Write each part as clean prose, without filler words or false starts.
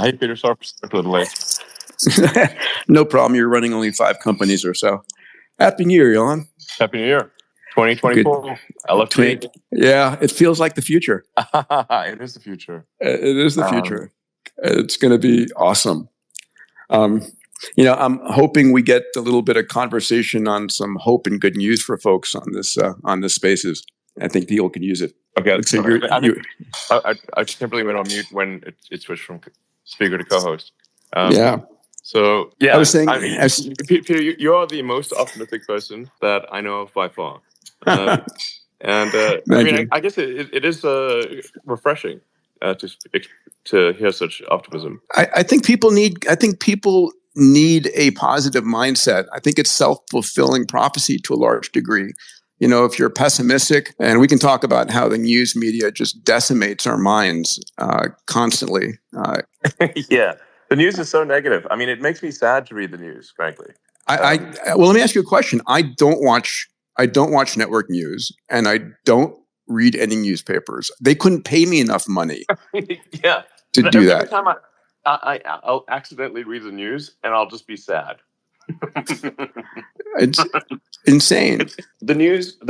Hey, Peter, sorry for a little late. No problem. You're running only 5 companies or so. Happy New Year, Elon. Happy New Year. 2024. LFT. Yeah, it feels like the future. It is the future. It is the future. It's going to be awesome. I'm hoping we get a little bit of conversation on some hope and good news for folks on this Spaces. I think people can use it. Okay. I simply went on mute when it switched from speaker to co-host. So yeah, I was saying, Peter, you are the most optimistic person that I know of by far. I guess it is refreshing to hear such optimism. I think people need a positive mindset. I think it's self-fulfilling prophecy to a large degree. If you're pessimistic, and we can talk about how the news media just decimates our minds constantly. Yeah, the news is so negative. I mean, it makes me sad to read the news, frankly. Well, let me ask you a question. I don't watch network news, and I don't read any newspapers. They couldn't pay me enough money to do that. Every time I'll accidentally read the news, and I'll just be sad. It's insane. The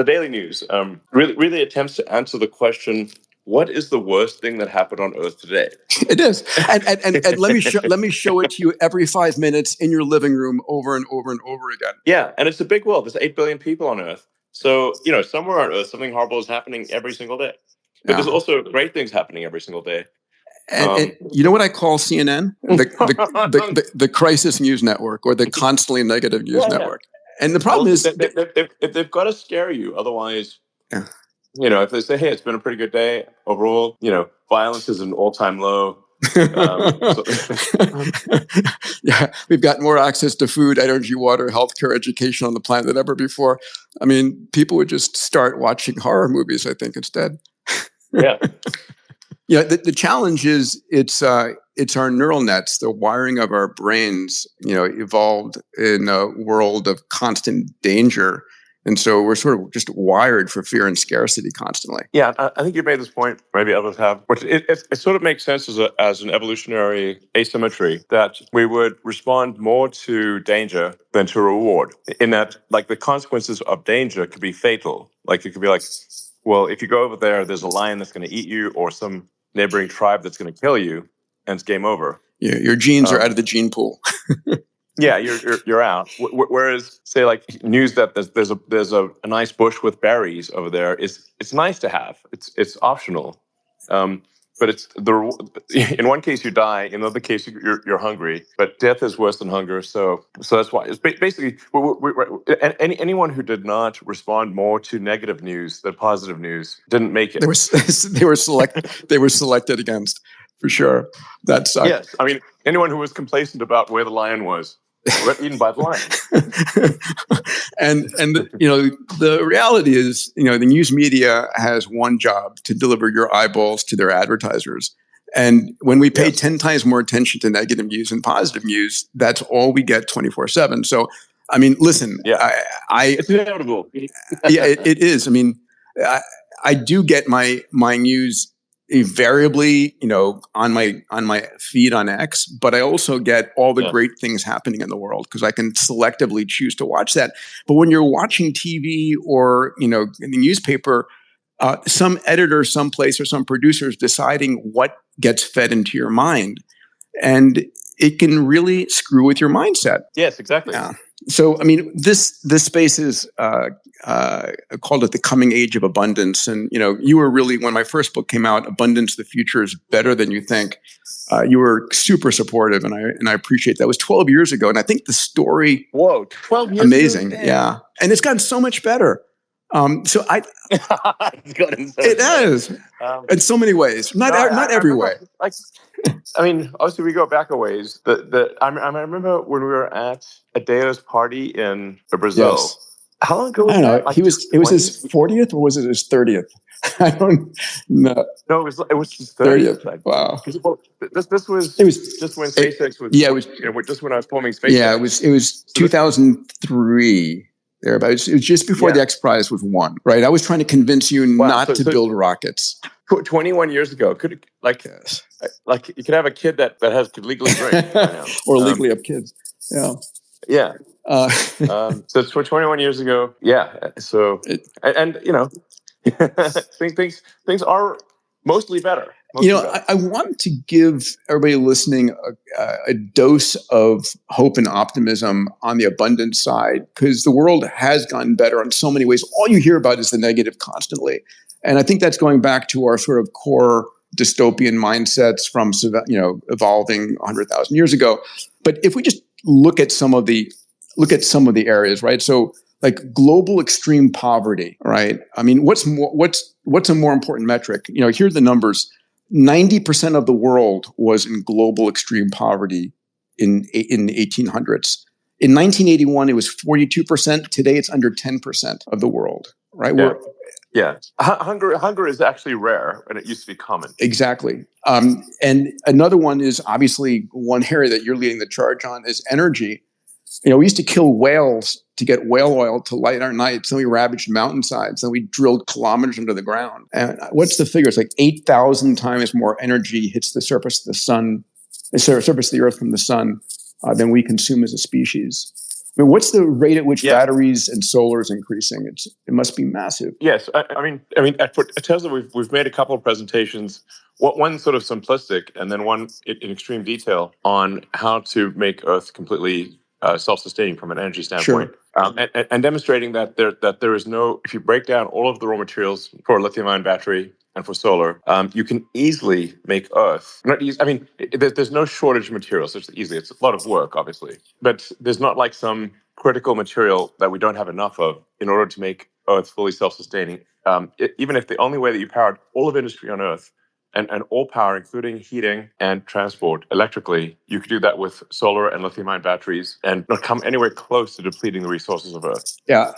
daily news, really attempts to answer the question: what is the worst thing that happened on Earth today? It is, and let me show it to you every 5 minutes in your living room over and over and over again. Yeah, and it's a big world. There's 8 billion people on Earth, so somewhere on Earth something horrible is happening every single day. But there's also great things happening every single day. And you know what I call CNN? The crisis news network, or the constantly negative news network. And the problem is they've got to scare you. Otherwise, if they say, hey, it's been a pretty good day overall, violence is an all-time low. Yeah, we've got more access to food, energy, water, healthcare, education on the planet than ever before. I mean, people would just start watching horror movies, I think, instead. Yeah. The challenge is it's our neural nets, the wiring of our brains, evolved in a world of constant danger. And so we're sort of just wired for fear and scarcity constantly. Yeah, I think you made this point, maybe others have, which it sort of makes sense as an evolutionary asymmetry, that we would respond more to danger than to reward. In that, like, the consequences of danger could be fatal. Like, it could be like, well, if you go over there, there's a lion that's going to eat you, or some neighboring tribe that's going to kill you, and it's game over. Yeah, your genes are out of the gene pool. Yeah, you're out. Whereas, say, like, news that there's a nice bush with berries over there, it's nice to have. It's optional, but it's in one case you die, in the other case you're hungry. But death is worse than hunger, so that's why it's basically anyone who did not respond more to negative news than positive news didn't make it. They were selected against, for sure. That sucked. Yes, I mean, anyone who was complacent about where the lion was got eaten by the lion. and the reality is, the news media has one job: to deliver your eyeballs to their advertisers. And when we pay 10 times more attention to negative news and positive news, that's all we get 24/7. So, I mean, listen, it's inevitable. Yeah, it is. I mean, I do get my news invariably, on my feed on X, but I also get all the great things happening in the world because I can selectively choose to watch that. But when you're watching TV or, in the newspaper, some editor, someplace, or some producer is deciding what gets fed into your mind, and it can really screw with your mindset. Yes, exactly. So, I mean, this space is called it the coming age of abundance. And, you were really, when my first book came out, Abundance, the Future is Better Than You Think, you were super supportive, and I appreciate that. It was 12 years ago, and I think the story... Whoa, 12 years amazing, ago? Yeah. And it's gotten so much better. So it has, in so many ways, not every way. I mean, obviously we go back a ways. I remember when we were at Adeo's party in Brazil. Yes. How long ago was I don't know. that? Like, it was his 40th, or was it his 30th? I don't know. No, it was his 30th. Wow. This was just when SpaceX was. Yeah, it was just when I was forming SpaceX. Yeah, it was 2003. Thereabouts. It was just before the X Prize was won, right? I was trying to convince you not to build rockets. 21 years ago, like you can have a kid that could legally drink by now, or legally have kids. Yeah. Yeah. So 21 years ago, yeah. So and things are mostly better. I want to give everybody listening a dose of hope and optimism on the abundance side, because the world has gotten better in so many ways. All you hear about is the negative constantly. And I think that's going back to our sort of core dystopian mindsets from, evolving 100,000 years ago. But if we just look at some of the areas, right? So like global extreme poverty, right? I mean, what's a more important metric? Here are the numbers. 90% of the world was in global extreme poverty in the 1800s. In 1981, it was 42%. Today, it's under 10% of the world, right? Yeah. Hunger is actually rare, and it used to be common. Exactly. And another one is obviously one area that you're leading the charge on is energy. We used to kill whales to get whale oil to light our nights. Then we ravaged mountainsides. Then we drilled kilometers under the ground. And what's the figure? It's like 8,000 times more energy hits the surface of the sun, surface of the earth from the sun, than we consume as a species. I mean, what's the rate at which batteries and solar is increasing? It must be massive. Yes, I mean, at Tesla, we've made a couple of presentations. One sort of simplistic, and then one in extreme detail on how to make Earth completely self-sustaining from an energy standpoint, and demonstrating that there is no. If you break down all of the raw materials for a lithium-ion battery and for solar, you can easily make Earth. Not easy. I mean, there's no shortage of materials. It's easy. It's a lot of work, obviously, but there's not like some critical material that we don't have enough of in order to make Earth fully self-sustaining. Even if the only way that you powered all of industry on Earth and all power, including heating and transport electrically, you could do that with solar and lithium-ion batteries and not come anywhere close to depleting the resources of Earth. Yeah.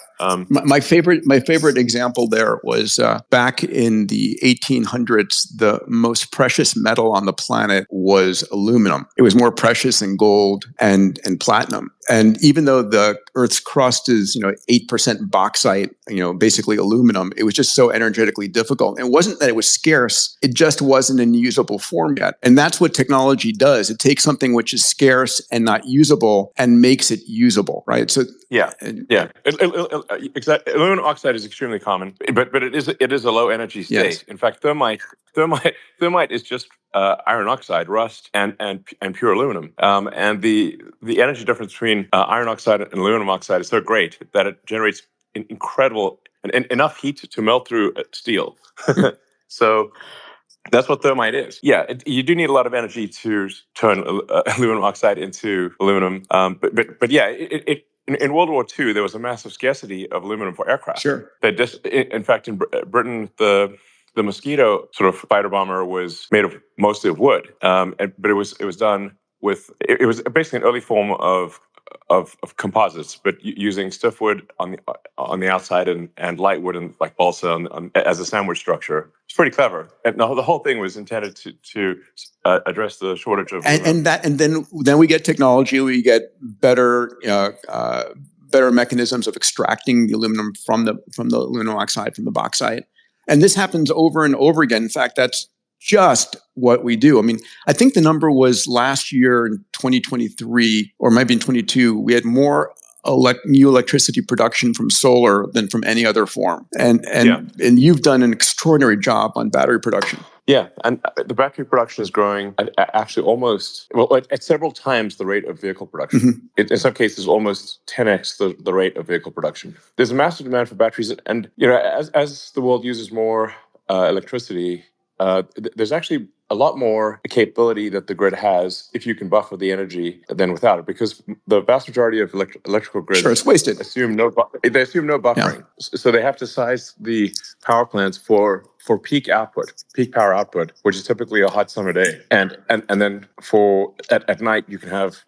My favorite example there was back in the 1800s, the most precious metal on the planet was aluminum. It was more precious than gold and platinum. And even though the Earth's crust is, 8% bauxite, basically aluminum, it was just so energetically difficult. And it wasn't that it was scarce, it just wasn't in usable form yet. And that's what technology does. It takes something which is scarce and not usable and makes it usable, right? So exactly. Aluminum oxide is extremely common, but it is a low energy state. Yes. In fact, thermite is just iron oxide, rust, and pure aluminum. And the energy difference between iron oxide and aluminum oxide is so great that it generates incredible and enough heat to melt through steel. So that's what thermite is. Yeah, you do need a lot of energy to turn aluminum oxide into aluminum. But yeah, in World War II, there was a massive scarcity of aluminum for aircraft. Sure. In fact, in Britain, the Mosquito sort of fighter bomber was made of mostly of wood, but it was done with it was basically an early form of composites, but using stiff wood on the outside and light wood and like balsa as a sandwich structure. It's pretty clever, and the whole thing was intended to address the shortage of and then we get technology, we get better mechanisms of extracting the aluminum from the aluminum oxide from the bauxite, and this happens over and over again. In fact, that's just what we do. I mean, I think the number was last year in 2023, or maybe in 22, we had more new electricity production from solar than from any other form. And you've done an extraordinary job on battery production. Yeah, and the battery production is growing actually at several times the rate of vehicle production. Mm-hmm. In some cases, almost 10x the rate of vehicle production. There's a massive demand for batteries, and as the world uses more electricity, there's actually a lot more capability that the grid has if you can buffer the energy than without it, because the vast majority of electrical grids it's wasted. assume no buffering. Yeah. So they have to size the power plants for peak power output, which is typically a hot summer day, and then for at night you can have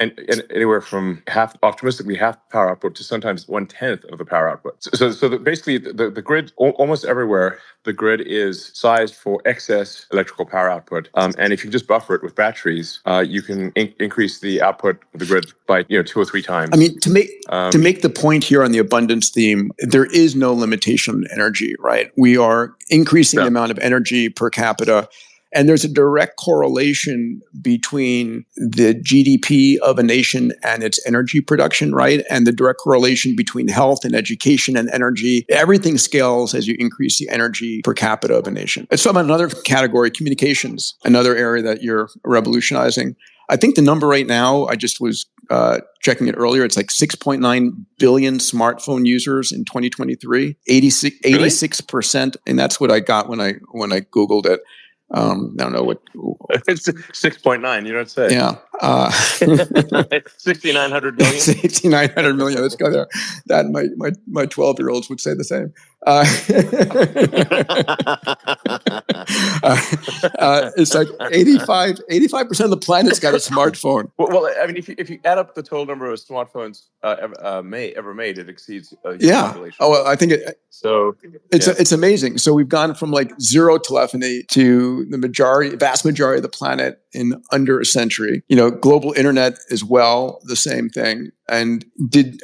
anywhere from optimistically half power output to sometimes 1/10 of the power output. So basically the grid almost everywhere, the grid is sized for excess electrical power output, and if you just buffer it with batteries, you can increase the output of the grid by 2 or 3 times. I mean, to make the point here on the abundance theme, there is no limitation on energy, right? We are increasing the amount of energy per capita. And there's a direct correlation between the GDP of a nation and its energy production, right? And the direct correlation between health and education and energy. Everything scales as you increase the energy per capita of a nation. And so another category, communications, another area that you're revolutionizing. I think the number right now, I just was checking it earlier, it's like 6.9 billion smartphone users in 2023, 86%. And that's what I got when I Googled it. I don't know what. It's 6.9. You don't say. Yeah. 6,900 million. 6,900 million. Let's go there. That my 12-year-olds would say the same. It's like 85% of the planet's got a smartphone. Well, I mean, if you add up the total number of smartphones ever made, it exceeds a population. Oh, well, I think it's amazing. So we've gone from like zero telephony to the vast majority of the planet in under a century. You know, global internet as well, the same thing. And did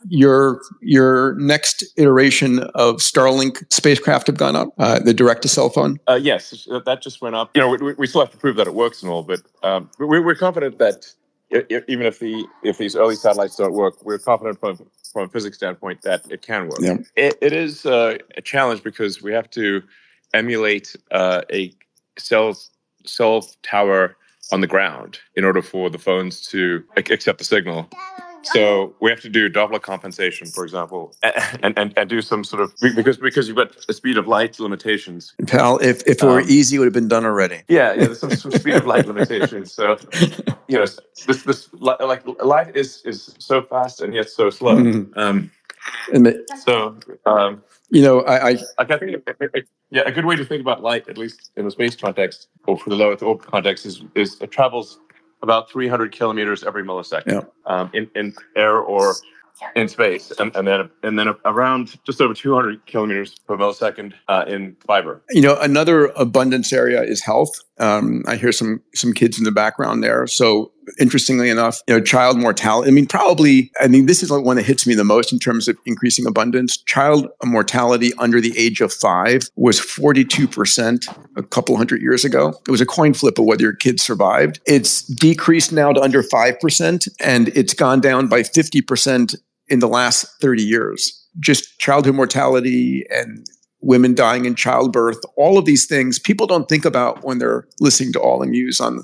your next iteration of Starlink spacecraft have gone up? The direct to cell phone? Yes, that just went up. You know, we still have to prove that it works and all, but we're confident that even if these early satellites don't work, we're confident from a physics standpoint that it can work. Yeah. It is a challenge because we have to emulate a cell tower on the ground in order for the phones to accept the signal. So we have to do Doppler compensation, for example, and do some sort of because you've got the speed of light limitations. Pal, if it were easy, it would have been done already. Yeah, there's some speed of light limitations. So, you know, this like light is so fast and yet so slow. You know, I think a good way to think about light, at least in the space context or for the low Earth orbit context, is it travels about 300 kilometers every millisecond in air or in space, and then around just over 200 kilometers per millisecond in fiber. You know, another abundance area is health. I hear some kids in the background there. So interestingly enough, you know, child mortality. I mean, this is the one that hits me the most in terms of increasing abundance. Child mortality under the age of 5 was 42% a couple hundred years ago. It was a coin flip of whether your kids survived. It's decreased now to under 5%, and it's gone down by 50% in the last 30 years. Just childhood mortality and women dying in childbirth, all of these things people don't think about when they're listening to All in News and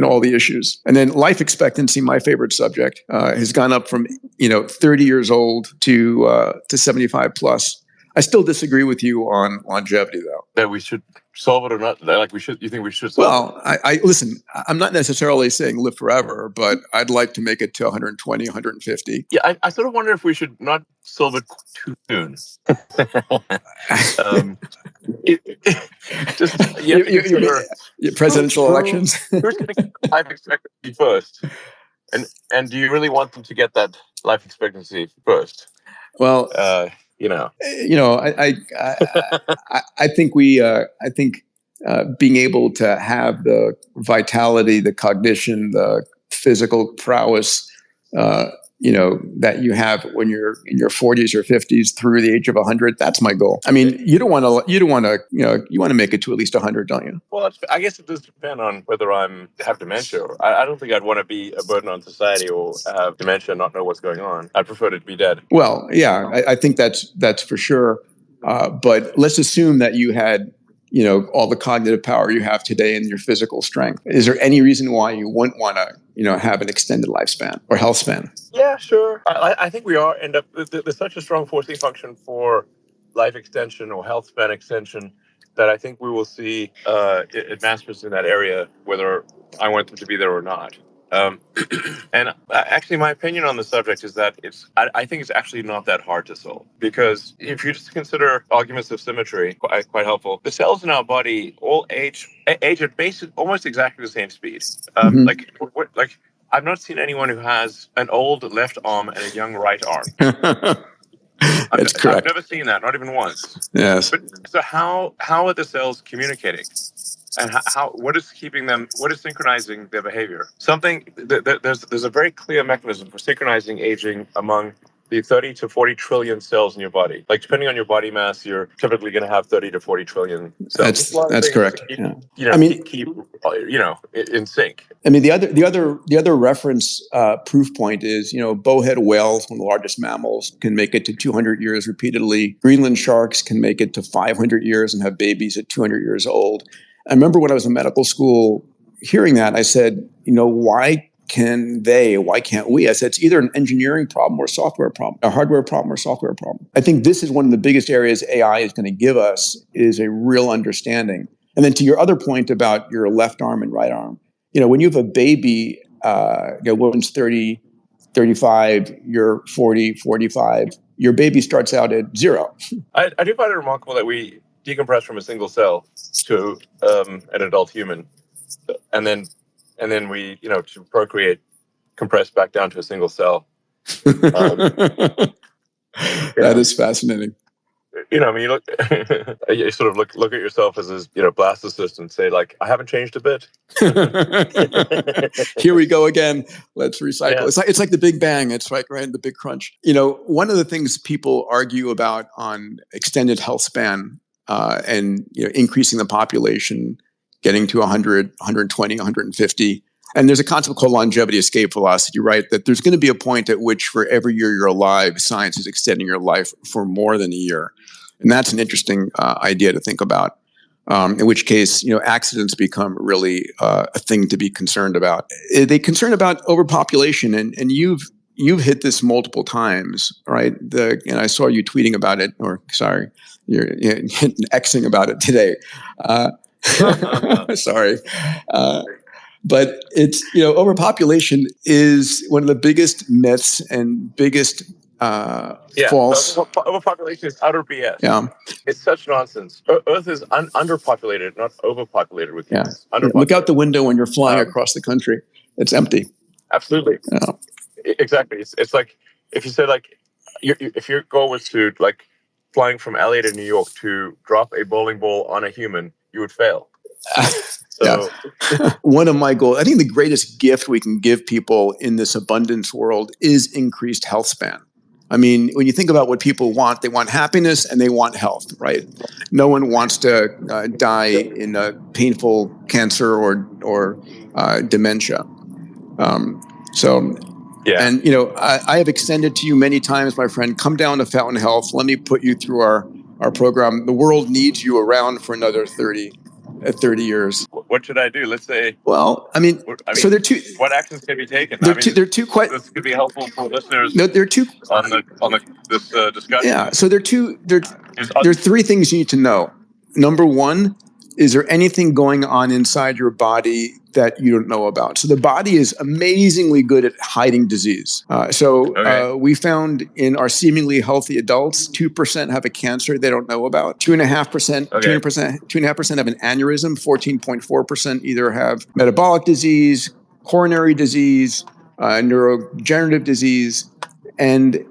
all the issues. And then life expectancy, my favorite subject, has gone up from 30 years old to 75 plus. I still disagree with you on longevity, though. That we should solve it or not? Like we should? You think we should solve it? Well, listen. I'm not necessarily saying live forever, but I'd like to make it to 120, 150. Yeah, I sort of wonder if we should not solve it too soon. Presidential elections. Who's going to get life expectancy first? And do you really want them to get that life expectancy first? Well, I think being able to have the vitality, the cognition, the physical prowess, that you have when you're in your 40s or 50s through the age of 100, that's my goal. I mean, you want to make it to at least 100, don't you? Well, I guess it does depend on whether have dementia. I don't think I'd want to be a burden on society or have dementia and not know what's going on. I'd prefer to be dead. Well, yeah, I think that's for sure. But let's assume that you had, all the cognitive power you have today and your physical strength. Is there any reason why you wouldn't want to, have an extended lifespan or health span? Yeah, sure. I think we end up, there's such a strong forcing function for life extension or health span extension that I think we will see advancements in that area, whether I want them to be there or not. And actually, my opinion on the subject is that I think it's actually not that hard to solve, because if you just consider arguments of symmetry, quite helpful. The cells in our body all age at basically almost exactly the same speed. Like I've not seen anyone who has an old left arm and a young right arm. That's correct. I've never seen that, not even once. Yes. But, so how are the cells communicating? And what is synchronizing their behavior? There's a very clear mechanism for synchronizing aging among the 30 to 40 trillion cells in your body. Like, depending on your body mass, you're typically going to have 30 to 40 trillion cells. That's correct. Keep, I mean, keep in sync. I mean, the other reference proof point is, bowhead whales, one of the largest mammals, can make it to 200 years repeatedly. Greenland sharks can make it to 500 years and have babies at 200 years old. I remember when I was in medical school hearing that, I said, why can't we? I said, it's either an engineering problem or a software problem, a hardware problem or software problem. I think this is one of the biggest areas AI is going to give us, is a real understanding. And then to your other point about your left arm and right arm, when you have a baby, woman's 30, 35, you're 40, 45, your baby starts out at 0. I do find it remarkable that we decompress from a single cell to an adult human, and then we, to procreate, compress back down to a single cell. That is fascinating. You look, you sort of look at yourself as this, blastocyst and say, like, I haven't changed a bit. Here we go again. Let's recycle. Yeah. It's like the Big Bang. It's like right in the Big Crunch. One of the things people argue about on extended health span and increasing the population, getting to 100, 120, 150. And there's a concept called longevity escape velocity, right? That there's going to be a point at which for every year you're alive, science is extending your life for more than a year. And that's an interesting idea to think about, in which case, accidents become really a thing to be concerned about. They concern about overpopulation, and you've hit this multiple times, right? And I saw you tweeting about it, or sorry, you're Xing about it today. Sorry. But it's, overpopulation is one of the biggest myths and biggest false. Overpopulation is utter BS. Yeah. It's such nonsense. Earth is underpopulated, not overpopulated with humans. Yeah. Look out the window when you're flying across the country. It's empty. Absolutely. Yeah. Exactly. It's like, if you said, like, if your goal was to, like, flying from LA to New York to drop a bowling ball on a human, you would fail. So, one of my goals, I think the greatest gift we can give people in this abundance world is increased health span. I mean, when you think about what people want, they want happiness and they want health, right? No one wants to die in a painful cancer or dementia. Yeah. And, I have extended to you many times, my friend, come down to Fountain Health. Let me put you through our program. The world needs you around for another 30 years. What should I do? Let's say. Well, so there are two. What actions can be taken? There are two quite. This could be helpful for listeners. No, there are two on this discussion. Yeah. So there are three things you need to know. Number one, is there anything going on inside your body that you don't know about? So the body is amazingly good at hiding disease. We found in our seemingly healthy adults, 2% have a cancer they don't know about. 2.5% have an aneurysm. 14.4% either have metabolic disease, coronary disease, neurodegenerative disease, and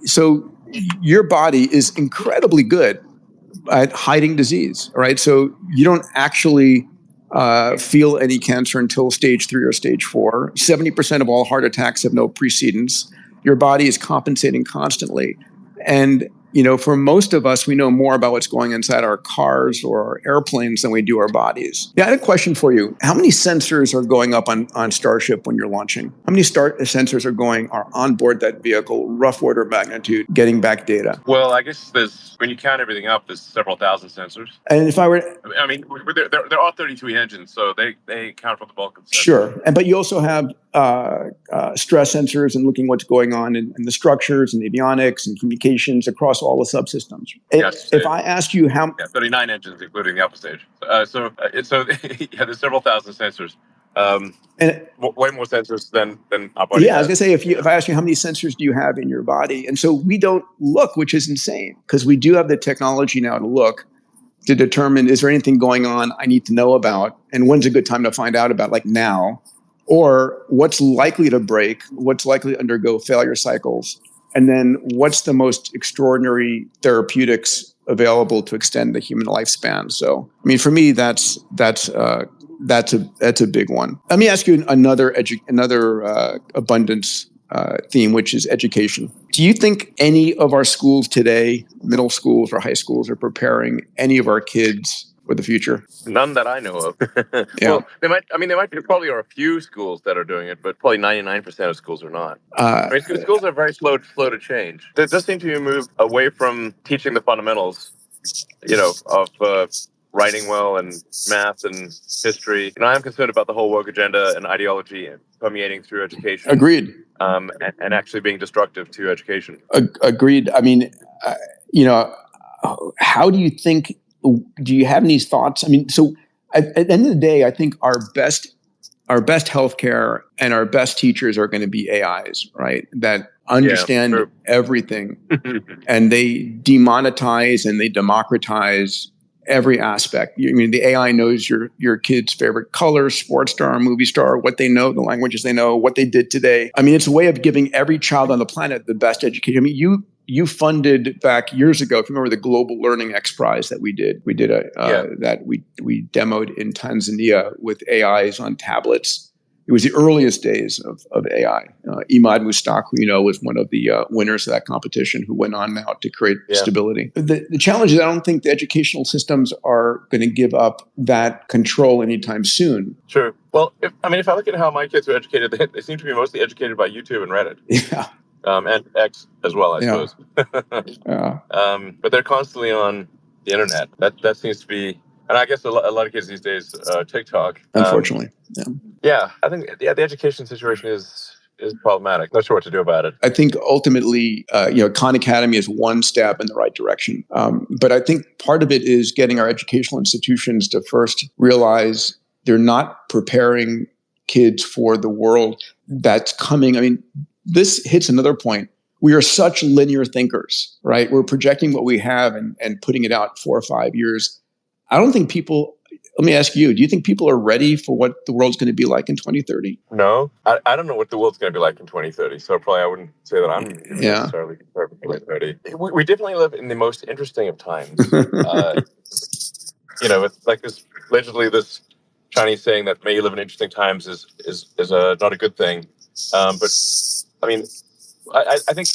so your body is incredibly good at hiding disease, right? So you don't actually feel any cancer until stage 3 or stage 4. 70% of all heart attacks have no precedence. Your body is compensating constantly. And, for most of us, we know more about what's going inside our cars or our airplanes than we do our bodies. Yeah, I had a question for you. How many sensors are going up on Starship when you're launching? How many sensors are on board that vehicle, rough order of magnitude, getting back data? Well, I guess when you count everything up, there's several thousand sensors. And if I were... there are 33 engines, so they count for the bulk of the sensors. Sure. But you also have stress sensors and looking what's going on in the structures and avionics and communications across all the subsystems. If I ask you how... 39 engines, including the upper stage. There's several thousand sensors. And way more sensors than our body. Yeah, I was going to say, if I ask you how many sensors do you have in your body? And so we don't look, which is insane, because we do have the technology now to look, to determine, is there anything going on I need to know about? And when's a good time to find out about, like now? Or what's likely to break? What's likely to undergo failure cycles? And then what's the most extraordinary therapeutics available to extend the human lifespan? So, for me, that's a big one. Let me ask you another abundance theme, which is education. Do you think any of our schools today, middle schools or high schools, are preparing any of our kids for the future? None that I know of. Yeah. Well, they might. I mean, there probably are a few schools that are doing it, but probably 99% of schools are not. I mean, schools are very slow to change. There does seem to be a move away from teaching the fundamentals, of writing well and math and history. I'm concerned about the whole woke agenda and ideology permeating through education. Agreed. And actually being destructive to education. Agreed. I mean, how do you think? Do you have any thoughts? I mean, so at the end of the day, I think our best healthcare and our best teachers are going to be AIs, right? That understand everything, and they demonetize and they democratize every aspect. I mean, the AI knows your kid's favorite color, sports star, movie star, what they know, the languages they know, what they did today. I mean, it's a way of giving every child on the planet the best education. I mean, you funded back years ago, if you remember the Global Learning X Prize that we did. We did that we demoed in Tanzania with AIs on tablets. It was the earliest days of AI. Imad Mustaq, who was one of the winners of that competition, who went on now to create stability. The challenge is I don't think the educational systems are going to give up that control anytime soon. Sure. Well, if I look at how my kids are educated, they seem to be mostly educated by YouTube and Reddit. Yeah. And X as well, I suppose. But they're constantly on the internet. That seems to be, and I guess a lot of kids these days, TikTok. Unfortunately, yeah. I think the education situation is problematic. Not sure what to do about it. I think ultimately, Khan Academy is one step in the right direction. But I think part of it is getting our educational institutions to first realize they're not preparing kids for the world that's coming. I mean, this hits another point. We are such linear thinkers, right? We're projecting what we have and putting it out 4 or 5 years. I don't think people, let me ask you, do you think people are ready for what the world's going to be like in 2030? No, I don't know what the world's going to be like in 2030. So probably I wouldn't say that I'm necessarily prepared for 2030. We definitely live in the most interesting of times. It's like this Chinese saying that may live in interesting times is not a good thing. But I mean, I think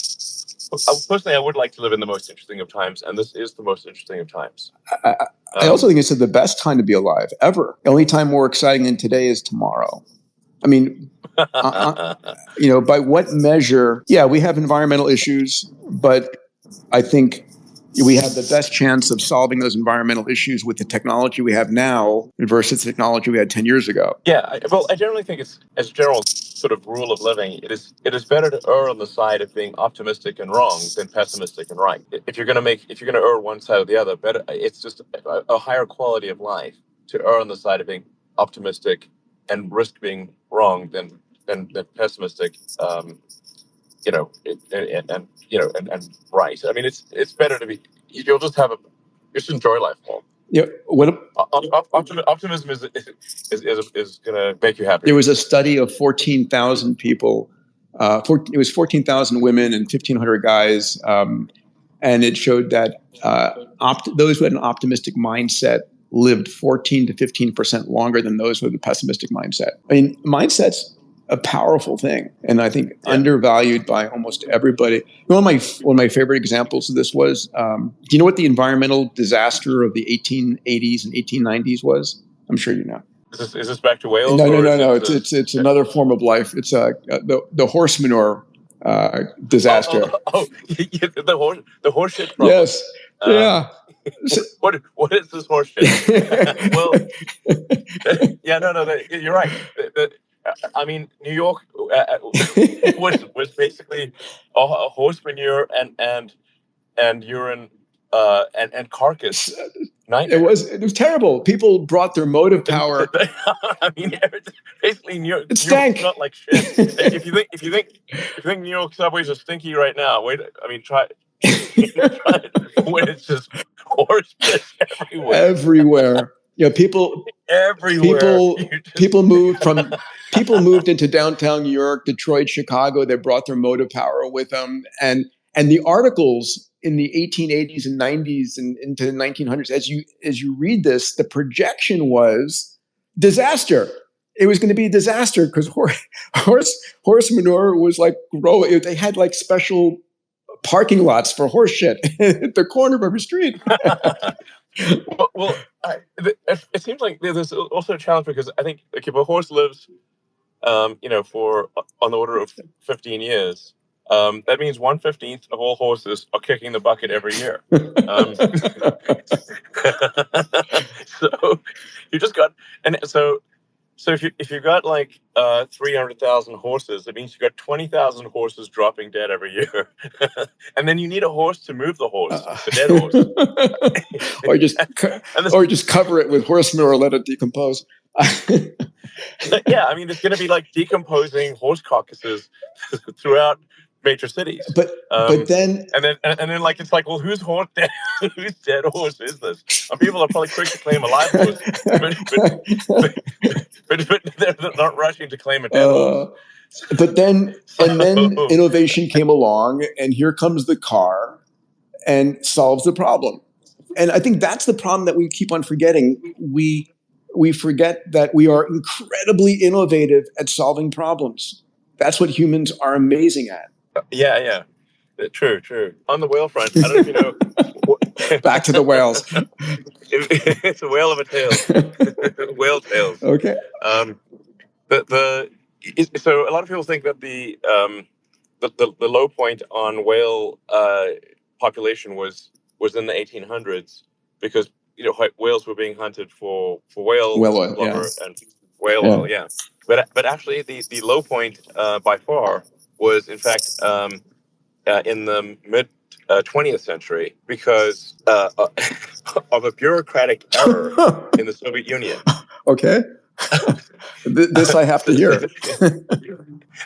personally, I would like to live in the most interesting of times, and this is the most interesting of times. I also think it's the best time to be alive ever. The only time more exciting than today is tomorrow. I mean, by what measure? Yeah, we have environmental issues, but I think we have the best chance of solving those environmental issues with the technology we have now versus the technology we had 10 years ago. Yeah, I generally think it's, as a general sort of rule of living, it is better to err on the side of being optimistic and wrong than pessimistic and right. If you're going to err one side or the other, it's just a higher quality of life to err on the side of being optimistic and risk being wrong than pessimistic. And right. I mean, it's better to be. You'll just enjoy life more. Yeah. Optimism is going to make you happy. There was a study of 14,000 people. It was 14,000 women and 1,500 guys, and it showed that those who had an optimistic mindset lived 14 to 15% longer than those with a pessimistic mindset. I mean, mindset's a powerful thing, and I think undervalued by almost everybody. One of my favorite examples of this was, do you know what the environmental disaster of the 1880s and 1890s was? I'm sure you know. Is this back to Wales? No. It's another form of life. It's the horse manure disaster. The horse shit problem. Yes. Yeah. What is this horse shit? Well, you're right. I mean, New York was basically a horse manure and urine and carcass nightmare. It was terrible. People brought their motive power. I mean, basically, New York stank. Not like shit. If you think New York subways are stinky right now, try it when it's just horse piss everywhere. Everywhere. People everywhere. People moved into downtown New York, Detroit, Chicago. They brought their motive power with them, and the articles in the 1880s and 90s and into the 1900s. As you read this, the projection was disaster. It was going to be a disaster because horse manure was like growing. They had like special parking lots for horse shit at the corner of every street. It seems like there's also a challenge because I think if a horse lives, for on the order of 15 years, that means 1/15 of all horses are kicking the bucket every year. So you just got, and so if you got like 300,000 horses, it means you got 20,000 horses dropping dead every year, and then you need a horse to move the horse, the dead horse, or just cover it with horse manure, let it decompose. Yeah, I mean, it's going to be like decomposing horse carcasses throughout major cities. But then like it's like, well, whose dead horse is this? And people are probably quick to claim a live horse, but they're not rushing to claim a dead horse. But then innovation came along, and here comes the car, and solves the problem. And I think that's the problem that we keep on forgetting. We forget that we are incredibly innovative at solving problems. That's what humans are amazing at. Yeah. True. On the whale front, I don't know if you know. Back to the whales. It's a whale of a tale. Whale tales. Okay. So a lot of people think that the low point on whale population was in the 1800s because whales were being hunted for whale blubber and whale oil. Yeah, but actually the low point by far was in fact in the mid 20th century because of a bureaucratic error in the Soviet Union. Okay. This I have to hear.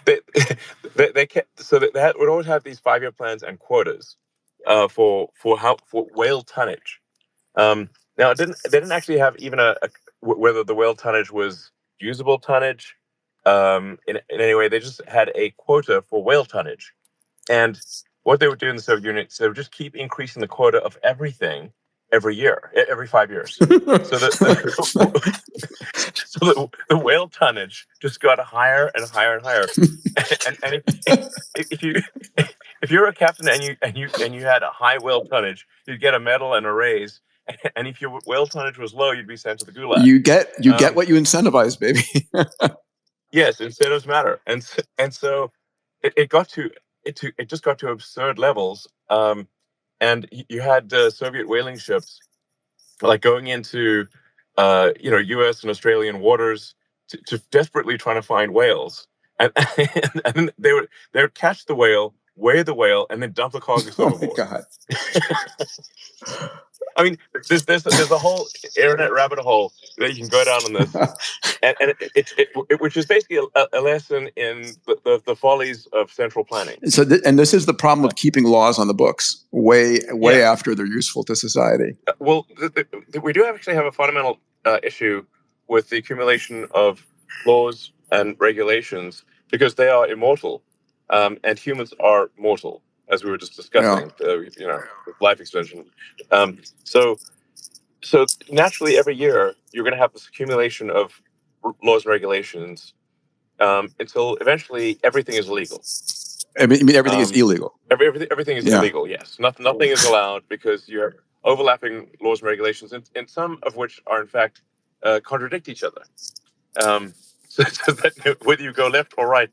They would always have these 5-year plans and quotas for whale tonnage. Now they didn't actually have even whether the whale tonnage was usable tonnage in any way. They just had a quota for whale tonnage, and what they would do in the Soviet Union is they would just keep increasing the quota of everything every year, every 5 years. So the whale tonnage just got higher and higher and higher. and if you're a captain and you had a high whale tonnage, you'd get a medal and a raise. And if your whale tonnage was low, you'd be sent to the gulag. You get what you incentivize, baby. Yes, incentives matter, and so it just got to absurd levels. And you had Soviet whaling ships like going into U.S. and Australian waters to desperately trying to find whales, and then they would catch the whale, weigh the whale, and then dump the carcass overboard. Oh my God. I mean, there's a whole internet rabbit hole that you can go down on this, and it which is basically a lesson in the follies of central planning. So, this is the problem of keeping laws on the books way after they're useful to society. Well, we do actually have a fundamental issue with the accumulation of laws and regulations because they are immortal, and humans are mortal, as we were just discussing. Life extension. So naturally, every year you're going to have this accumulation of laws and regulations until eventually everything is illegal. I mean, everything is illegal. Everything is illegal. Yes, nothing is allowed because you're overlapping laws and regulations, and some of which are in fact contradict each other. So that whether you go left or right,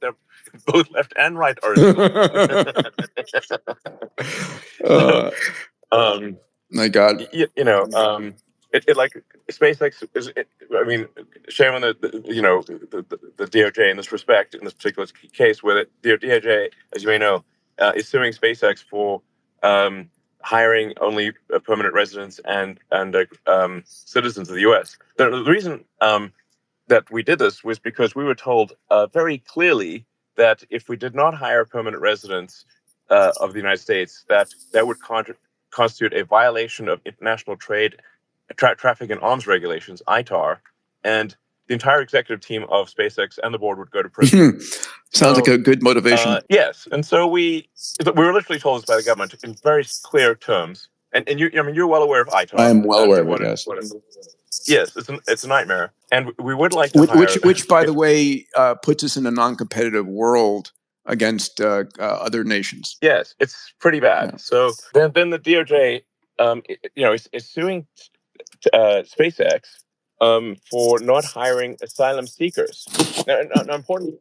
both left and right are illegal. My God. It like SpaceX is. Shame on the DOJ in this respect, in this particular case, where the DOJ, as you may know, is suing SpaceX for hiring only permanent residents and citizens of the U.S. The reason that we did this was because we were told very clearly that if we did not hire permanent residents of the United States, that would constitute a violation of international trade, traffic and arms regulations, ITAR, and the entire executive team of SpaceX and the board would go to prison. Sounds like a good motivation. Yes, and so we were literally told this by the government in very clear terms. And you're well aware of ITAR. I am well aware of it. Yes, it's a nightmare, and we would like to hire which by the way, puts us in a non-competitive world against other nations. Yes, it's pretty bad. Yeah. So then the DOJ, is suing SpaceX for not hiring asylum seekers. Now, important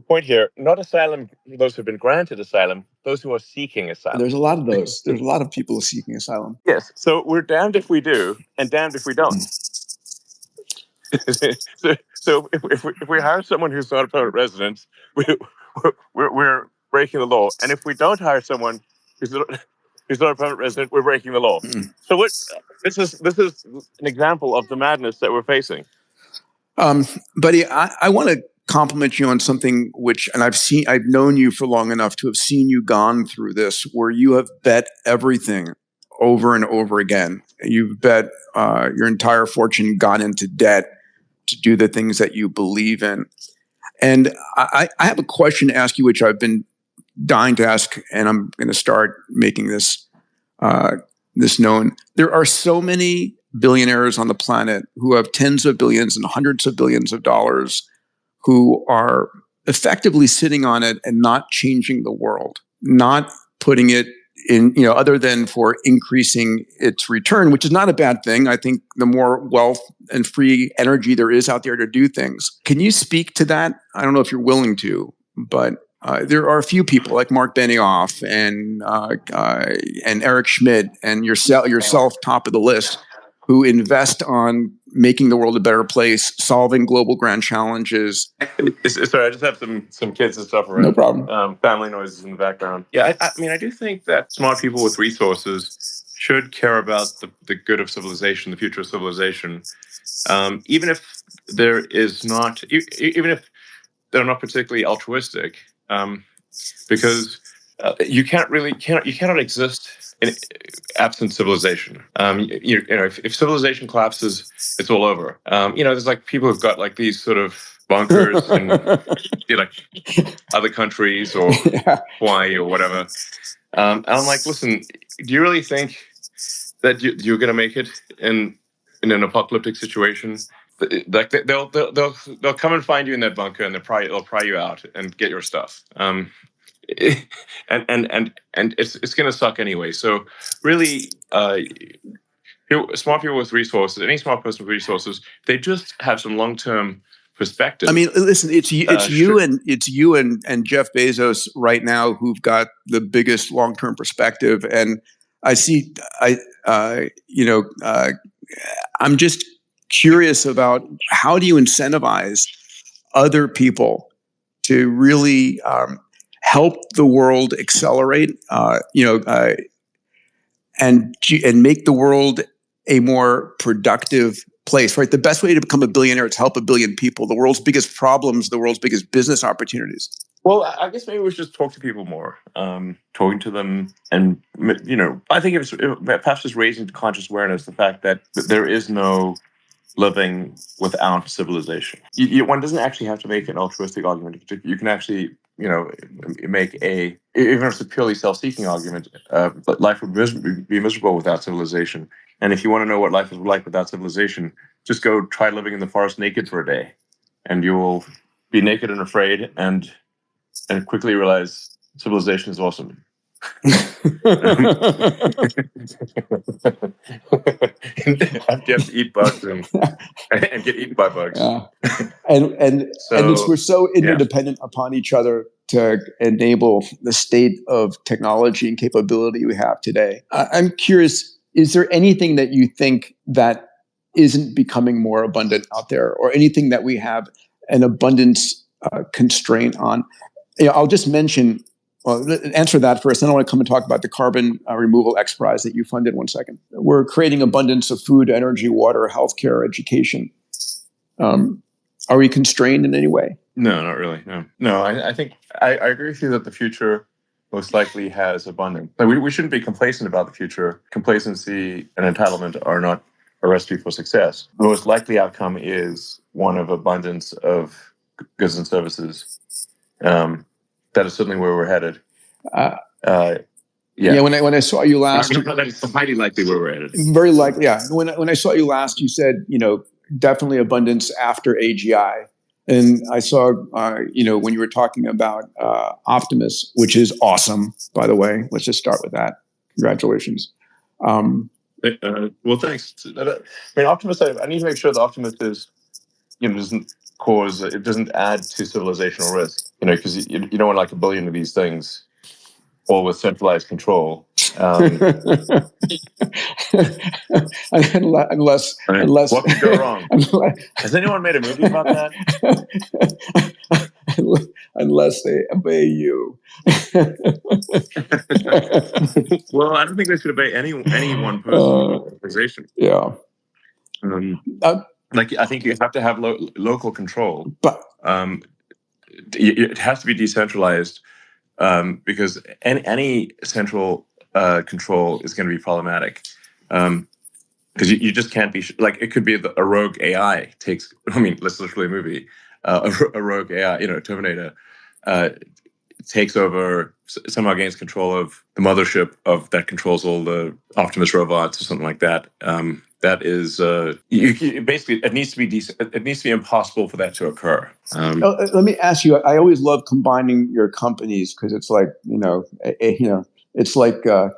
point here: not asylum those who've been granted asylum, those who are seeking asylum. There's a lot of those. There's a lot of people seeking asylum. Yes. So we're damned if we do, and damned if we don't. So if we hire someone who's not a permanent resident, we're breaking the law, and if we don't hire someone who's not a permanent resident, we're breaking the law. So this is an example of the madness that we're facing. Buddy, I want to compliment you on something and I've known you for long enough to have seen you gone through this, where you have bet everything over and over again. You've bet your entire fortune, gone into debt to do the things that you believe in. And I have a question to ask you, which I've been dying to ask, and I'm going to start making this known. There are so many billionaires on the planet who have tens of billions and hundreds of billions of dollars who are effectively sitting on it and not changing the world, not putting it in, other than for increasing its return, which is not a bad thing. I think the more wealth and free energy there is out there to do things. Can you speak to that? I don't know if you're willing to, but there are a few people like Mark Benioff and Eric Schmidt and yourself top of the list, who invest on making the world a better place, solving global grand challenges. Sorry, I just have some kids and stuff around. No problem. Family noises in the background. Yeah, I do think that smart people with resources should care about the good of civilization, the future of civilization, even if even if they're not particularly altruistic, because you cannot exist in absent civilization. If civilization collapses, it's all over. There's like people who've got like these sort of bunkers in other countries or Hawaii or whatever. And I'm like, listen, do you really think that you're going to make it in an apocalyptic situation? Like they'll come and find you in that bunker, and they'll pry you out and get your stuff. And it's going to suck anyway. So really, smart people with resources, any smart person with resources, they just have some long-term perspective. I mean, listen, it's you and Jeff Bezos right now who've got the biggest long-term perspective. And I'm just curious about, how do you incentivize other people to really help the world accelerate, and make the world a more productive place, right? The best way to become a billionaire is to help a billion people. The world's biggest problems, the world's biggest business opportunities. Well, I guess maybe we should just talk to people more, talking to them, and I think it's perhaps just raising conscious awareness the fact that there is no living without civilization. One doesn't actually have to make an altruistic argument. You can actually, make even if it's a purely self-seeking argument, but life would be miserable without civilization. And if you want to know what life is like without civilization, just go try living in the forest naked for a day, and you will be naked and afraid, and quickly realize civilization is awesome. You have to eat bugs and get eaten by bugs. Yeah. And we're so interdependent upon each other to enable the state of technology and capability we have today. I'm curious, is there anything that you think that isn't becoming more abundant out there, or anything that we have an abundance constraint on? I'll just mention, answer that first. Then I want to come and talk about the carbon removal X Prize that you funded. 1 second. We're creating abundance of food, energy, water, healthcare, education. Are we constrained in any way? No, not really. No. I think I agree with you that the future most likely has abundance. Like we shouldn't be complacent about the future. Complacency and entitlement are not a recipe for success. The most likely outcome is one of abundance of goods and services. That is certainly where we're headed. Yeah. When I saw you last, it's highly likely where we're headed. Very likely. Yeah. When I saw you last, you said definitely abundance after AGI. And I saw, when you were talking about Optimus, which is awesome, by the way. Let's just start with that. Congratulations. Well, thanks. I mean, Optimus. I need to make sure the Optimus is, doesn't add to civilizational risk. Because you don't want like a billion of these things, all with centralized control. Unless what could go wrong? Has anyone made a movie about that? Unless they obey you. Well, I don't think they should obey any one person organization. Yeah. I think you have to have local control, but it has to be decentralized, because any central control is going to be problematic. Because you just can't be it could be a rogue AI takes. I mean, let's literally a movie. A rogue AI, Terminator, takes over, somehow gains control of the mothership that controls all the Optimus robots or something like that. That is basically it needs to be impossible for that to occur. Let me ask you. I always love combining your companies because it's like it's like a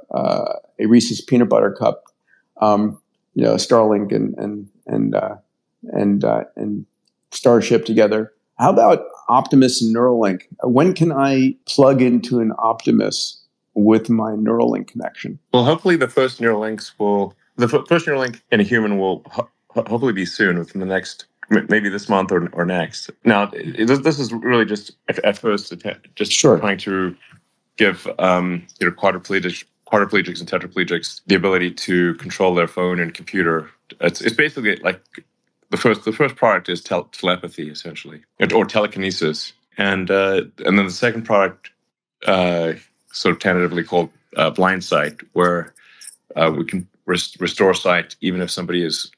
Reese's peanut butter cup. Starlink and Starship together. How about Optimus and Neuralink? When can I plug into an Optimus with my Neuralink connection? Well, hopefully the first Neuralink in a human will hopefully be soon, within the next, maybe this month or next. Now, this is really just at first trying to give quadriplegics and tetraplegics the ability to control their phone and computer. It's basically like the first product is telepathy, essentially, or telekinesis, and then the second product, sort of tentatively called blind sight, where we can restore sight even if somebody has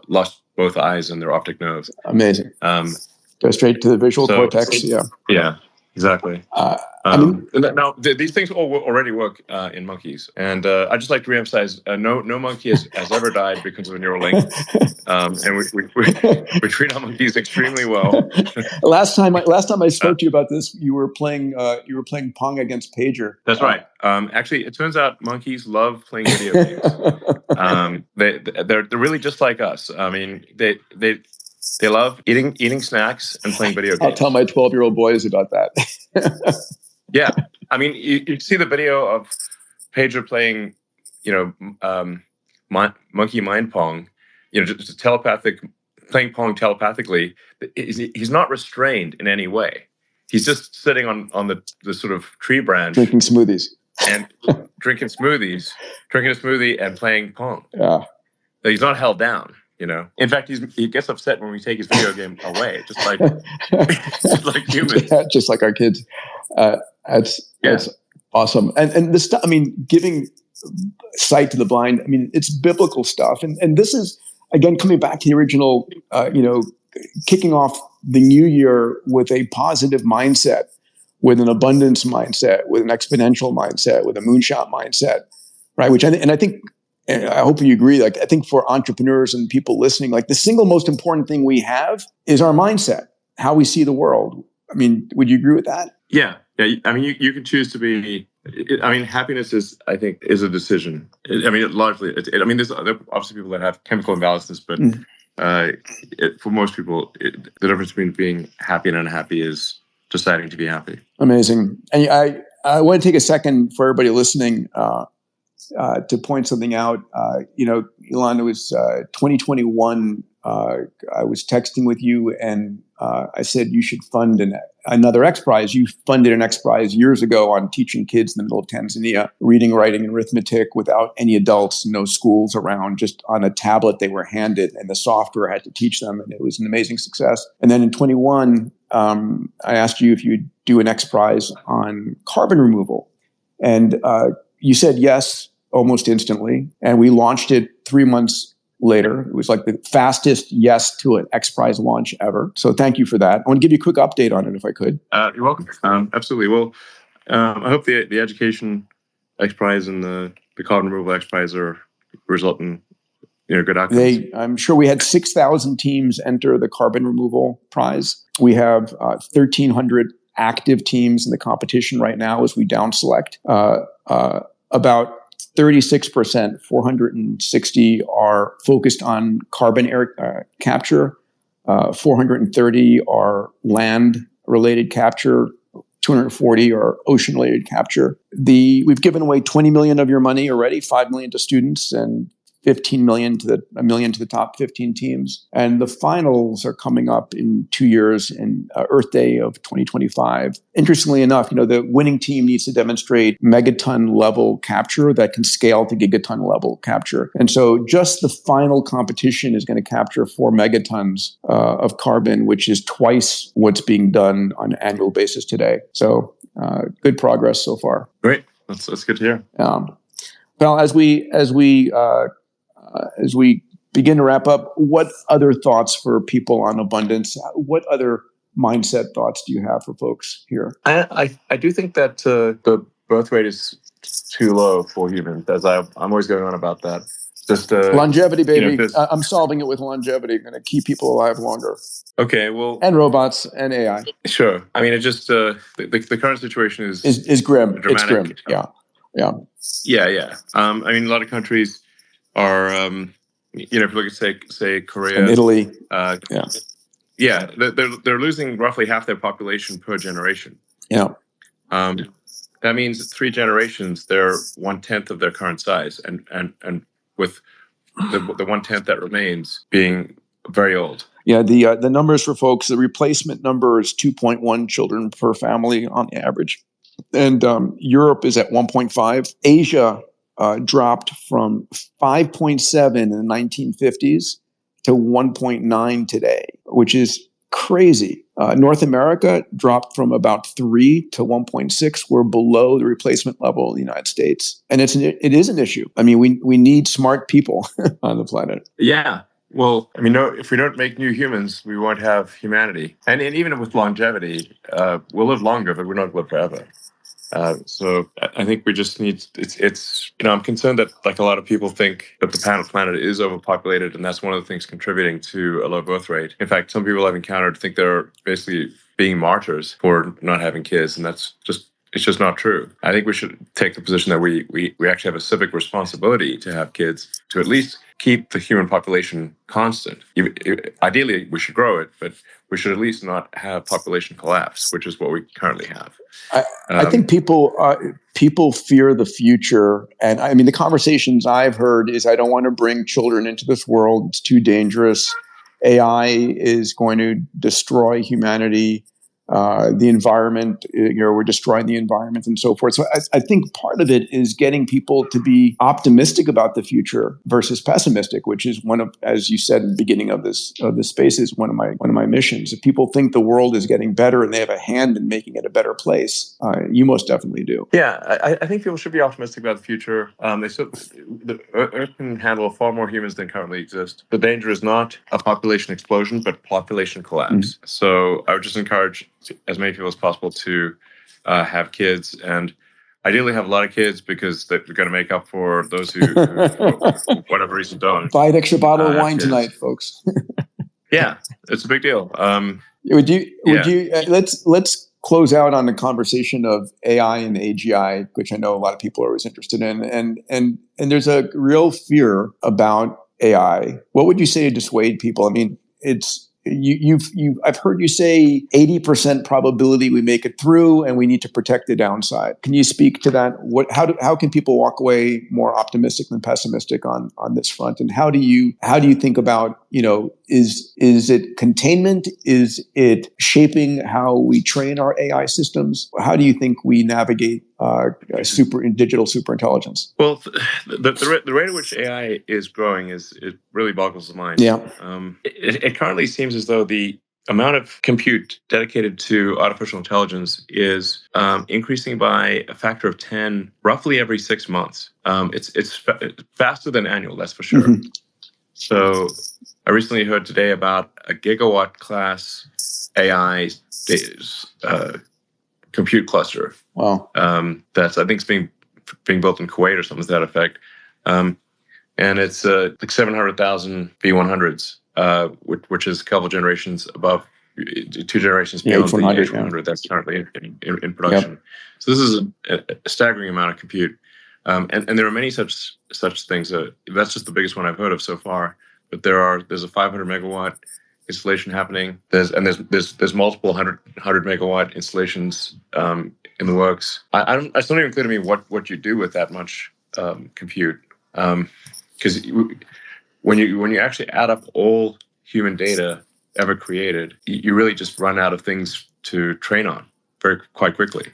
lost both eyes and their optic nerve. Amazing. Go straight to the visual cortex. Yeah, exactly. Now, these things all already work in monkeys, and I'd just like to reemphasize: no monkey has ever died because of a Neuralink, and we treat our monkeys extremely well. Last time I spoke to you about this, you were playing Pong against Pager. That's right. Actually, it turns out monkeys love playing video games. They're really just like us. I mean, they love eating snacks and playing video games. I'll tell my 12-year-old boys about that. Yeah, I mean, you see the video of Pager playing, monkey mind pong, just playing pong telepathically. He's not restrained in any way. He's just sitting on the sort of tree branch, drinking smoothies drinking a smoothie and playing pong. Yeah, he's not held down. In fact, he gets upset when we take his video game away, just like humans, just like our kids. That's awesome. And this stuff, I mean, giving sight to the blind, I mean, it's biblical stuff. And this is, again, coming back to the original, kicking off the new year with a positive mindset, with an abundance mindset, with an exponential mindset, with a moonshot mindset, right? I hope you agree. Like, I think for entrepreneurs and people listening, like the single most important thing we have is our mindset, how we see the world. I mean, would you agree with that? Yeah. I mean, you can choose to be. I mean, happiness is a decision. Largely. There's obviously people that have chemical imbalances, but for most people, the difference between being happy and unhappy is deciding to be happy. Amazing. And I want to take a second for everybody listening to point something out. Elon, it was 2021. I was texting with you, and I said you should fund another X Prize. You funded an X Prize years ago on teaching kids in the middle of Tanzania reading, writing, and arithmetic without any adults, no schools around, just on a tablet they were handed, and the software had to teach them, and it was an amazing success. And then in 21, I asked you if you'd do an X Prize on carbon removal, and you said yes almost instantly, and we launched it 3 months later. It was like the fastest yes to an X Prize launch ever. So thank you for that. I want to give you a quick update on it if I could. You're welcome. Absolutely. Well, I hope the education X Prize and the carbon removal X Prize result in good outcomes. I'm sure we had 6,000 teams enter the carbon removal prize. We have 1,300 active teams in the competition right now as we down select. About 36%, 460 are focused on carbon air capture. 430 are land-related capture. 240 are ocean-related capture. We've given away 20 million of your money already, 5 million to students, and 15 million to $1 million to the top 15 teams. And the finals are coming up in 2 years in Earth Day of 2025. Interestingly enough, the winning team needs to demonstrate megaton level capture that can scale to gigaton level capture. And so just the final competition is going to capture 4 megatons of carbon, which is twice what's being done on an annual basis today. So good progress so far. Great. That's good to hear. Well, as we begin to wrap up, what other thoughts for people on abundance? What other mindset thoughts do you have for folks here? I do think that the birth rate is too low for humans, as I'm always going on about that. Just longevity, baby. I'm solving it with longevity. Going to keep people alive longer. Okay, well, and robots and AI. Sure. I mean, it just the current situation is grim. Dramatic. It's grim. Yeah. I mean, a lot of countries are, if you look at say Korea and Italy, they're losing roughly half their population per generation. Yeah. That means 3 generations, they're 1/10 of their current size, and with the 1/10 that remains being very old. Yeah, the numbers for folks, the replacement number is 2.1 children per family on average, and Europe is at 1.5. Asia dropped from 5.7 in the 1950s to 1.9 today, which is crazy. North America dropped from about 3 to 1.6. We're below the replacement level in the United States, and it is an issue. I mean, we need smart people on the planet. Yeah. Well, I mean, if we don't make new humans, we won't have humanity. And even with longevity, we'll live longer, but we're not going to live forever. So I think we just need, I'm concerned that like a lot of people think that the planet is overpopulated, and that's one of the things contributing to a low birth rate. In fact, some people I've encountered think they're basically being martyrs for not having kids, and it's just not true. I think we should take the position that we actually have a civic responsibility to have kids, to at least keep the human population constant. Ideally, we should grow it, but we should at least not have population collapse, which is what we currently have. I think people fear the future. And I mean, the conversations I've heard is, I don't want to bring children into this world. It's too dangerous. AI is going to destroy humanity. The environment, we're destroying the environment and so forth. So I think part of it is getting people to be optimistic about the future versus pessimistic, which is one of, as you said in the beginning of this space, is one of my missions. If people think the world is getting better and they have a hand in making it a better place, you most definitely do. Yeah, I think people should be optimistic about the future. The Earth can handle far more humans than currently exist. The danger is not a population explosion, but population collapse. Mm-hmm. So I would just encourage as many people as possible to have kids, and ideally have a lot of kids, because they're going to make up for those who for whatever reason don't. Buy an extra bottle of wine tonight, folks. Yeah, it's a big deal. Would you let's close out on the conversation of AI and AGI, which I know a lot of people are always interested in, and there's a real fear about AI. What would you say to dissuade people? I mean, it's I've heard you say 80% probability we make it through, and we need to protect the downside. Can you speak to that? How can people walk away more optimistic than pessimistic on this front? And how do you think about, is it containment? Is it shaping how we train our AI systems? How do you think we navigate digital superintelligence? Well, the rate at which AI is growing it really boggles the mind. Yeah. It currently seems as though the amount of compute dedicated to artificial intelligence is increasing by a factor of 10 roughly every 6 months. It's faster than annual, that's for sure. Mm-hmm. So I recently heard today about a gigawatt class AI compute cluster. Wow. That's, I think, it's being built in Kuwait or something to that effect. and it's like 700,000 B100s, which is a couple generations above, 2 generations beyond the H100 that's currently in production. Yep. So this is a staggering amount of compute, and there are many such things. That's just the biggest one I've heard of so far. But there's a 500 megawatt installation happening. There's multiple 100 megawatt installations in the works. It's not even clear to me what you do with that much compute, because when you actually add up all human data ever created, you really just run out of things to train on quite quickly.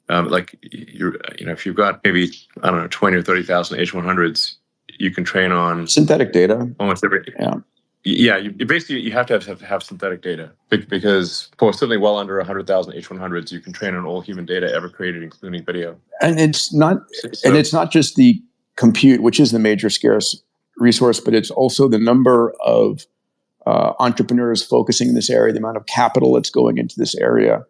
Like if you've got maybe 20 or 30,000 H100s, you can train on synthetic data almost every. Yeah, you basically have to have synthetic data, because for certainly well under 100,000 H100s, you can train on all human data ever created, including video. And it's not just the compute, which is the major scarce resource, but it's also the number of entrepreneurs focusing in this area, the amount of capital that's going into this area,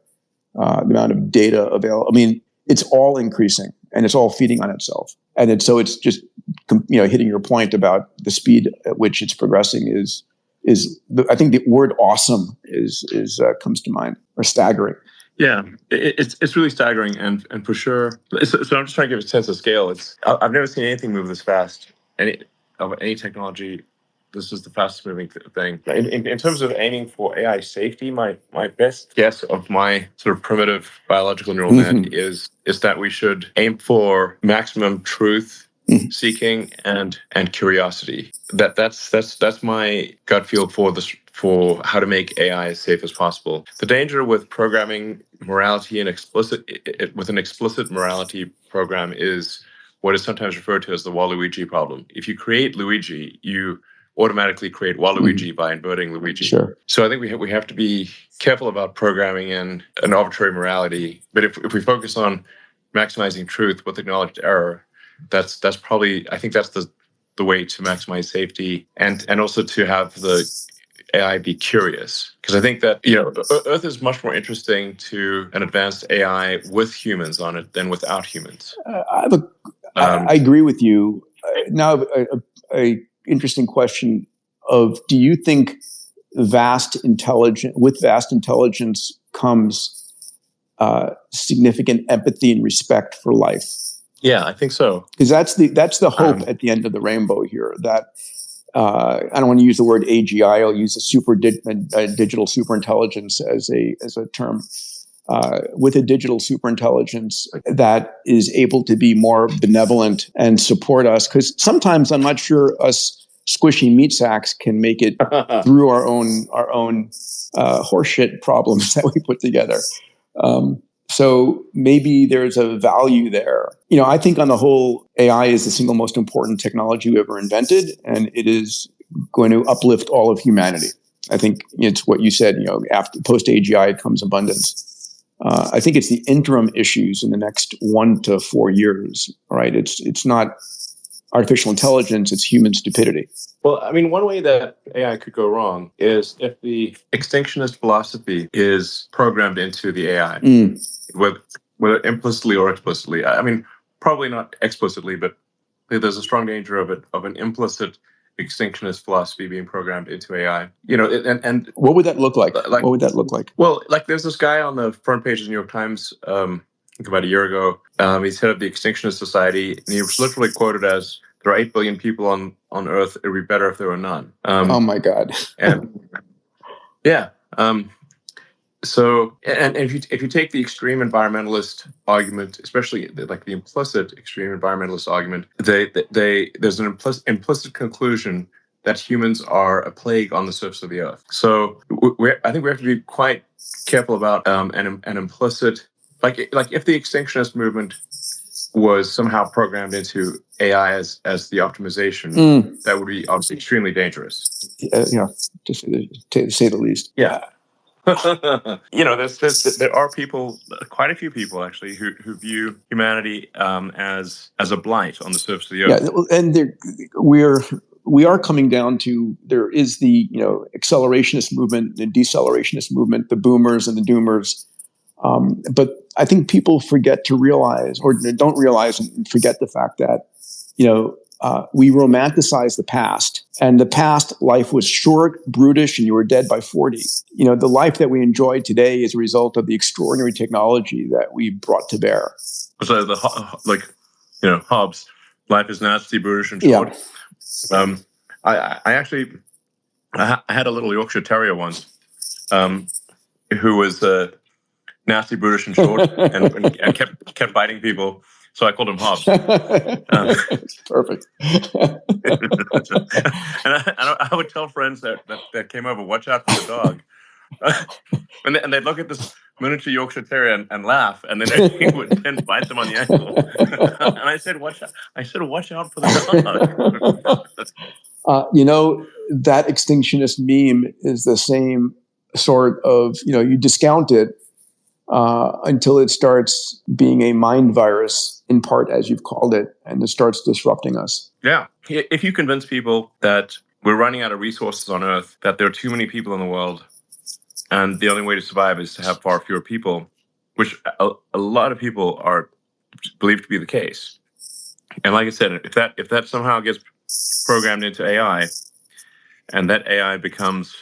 the amount of data available. I mean, it's all increasing, and it's all feeding on itself. And it's just, hitting your point about the speed at which it's progressing I think the word awesome comes to mind, or staggering. Yeah, it's really staggering, and for sure. So I'm just trying to give a sense of scale. I've never seen anything move this fast. Any technology, this is the fastest moving thing. In terms of aiming for AI safety, my best guess of my sort of primitive biological neural net is that we should aim for maximum truth seeking and curiosity. That's my gut feel for how to make AI as safe as possible. The danger with programming morality and with an explicit morality program is what is sometimes referred to as the Waluigi problem. If you create Luigi, you automatically create Waluigi by inverting Luigi. Sure. So I think we have to be careful about programming in an arbitrary morality. But if we focus on maximizing truth with acknowledged error, that's probably, I think that's the way to maximize safety, and also to have the AI be curious. Because I think that Earth is much more interesting to an advanced AI with humans on it than without humans. I agree with you. Now, a interesting question of, do you think with vast intelligence comes significant empathy and respect for life? Yeah, I think so. Because that's the hope at the end of the rainbow here. That I don't want to use the word AGI. I'll use a digital superintelligence as a term. With a digital superintelligence that is able to be more benevolent and support us, because sometimes I'm not sure us squishy meat sacks can make it through our own horseshit problems that we put together. So maybe there's a value there. I think on the whole, AI is the single most important technology we ever invented, and it is going to uplift all of humanity. I think it's what you said, after post AGI comes abundance. I think it's the interim issues in the next 1 to 4 years, right? It's not artificial intelligence, it's human stupidity. Well, I mean, one way that AI could go wrong is if the extinctionist philosophy is programmed into the AI, whether implicitly or explicitly. I mean, probably not explicitly, but there's a strong danger of an implicit extinctionist philosophy being programmed into AI. And what would that look like? What would that look like? Well, like there's this guy on the front page of the New York Times, I think about a year ago. He's head of the Extinctionist Society, and he was literally quoted as, "There are 8 billion people on Earth. It would be better if there were none." Oh my God! And yeah. So, and if you take the extreme environmentalist argument, especially like the implicit extreme environmentalist argument, there's an implicit conclusion that humans are a plague on the surface of the Earth. So I think we have to be quite careful about an implicit, like if the extinctionist movement was somehow programmed into AI as the optimization, that would be obviously extremely dangerous. Yeah, to say the least. Yeah. There are people, quite a few people actually, who view humanity as a blight on the surface of the Earth. Yeah, and we are coming down to, there is the accelerationist movement, the decelerationist movement, the boomers and the doomers. But I think people forget to realize, or don't realize and forget the fact that we romanticize the past, and the past life was short, brutish, and you were dead by 40. The life that we enjoy today is a result of the extraordinary technology that we brought to bear. So Hobbes, life is nasty, brutish, and short. Yeah. I had a little Yorkshire Terrier once, who was nasty, brutish, and short, and kept biting people. So I called him Hobbs. Perfect. And I would tell friends that came over, watch out for the dog. and they'd look at this miniature Yorkshire Terrier and laugh, and then he would then bite them on the ankle. And I said, watch out for the dog. That extinctionist meme is the same sort of, you discount it until it starts being a mind virus, in part, as you've called it, and it starts disrupting us. Yeah. If you convince people that we're running out of resources on Earth, that there are too many people in the world, and the only way to survive is to have far fewer people, which a lot of people are believed to be the case. And like I said, if that somehow gets programmed into AI, and that AI becomes